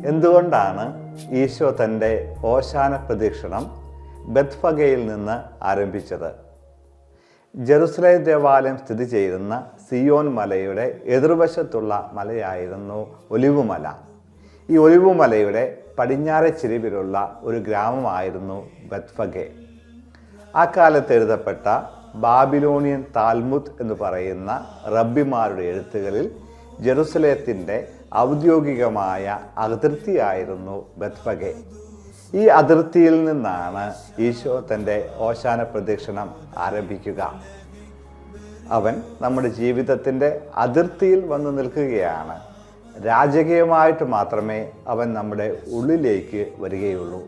എന്തുകൊണ്ടാണ് ഈശോ തൻ്റെ ഓശാന പ്രദക്ഷിണം ബെത്ഫഗയിൽ നിന്ന് ആരംഭിച്ചത്? ജെറുസലേം ദേവാലയം സ്ഥിതി ചെയ്യുന്ന സിയോൻ മലയുടെ എതിർവശത്തുള്ള മലയായിരുന്നു ഒലിവുമല. ഈ ഒലിവുമലയുടെ പടിഞ്ഞാറെ ചെരിവിലുള്ള ഒരു ഗ്രാമമായിരുന്നു ബെത്ഫഗെ. ആ കാലത്ത് എഴുതപ്പെട്ട ബാബിലോണിയൻ താൽമുദ് എന്ന് പറയുന്ന റബ്ബിമാരുടെ എഴുത്തുകളിൽ ജെറുസലേത്തിൻ്റെ ഔദ്യോഗികമായ അതിർത്തിയായിരുന്നു ബെത്ഫഗെ. ഈ അതിർത്തിയിൽ നിന്നാണ് ഈശോ തൻ്റെ ഓശാന പ്രദക്ഷിണം ആരംഭിക്കുക. അവൻ നമ്മുടെ ജീവിതത്തിൻ്റെ അതിർത്തിയിൽ വന്നു നിൽക്കുകയാണ്. രാജകീയമായിട്ട് മാത്രമേ അവൻ നമ്മുടെ ഉള്ളിലേക്ക് വരികയുള്ളൂ.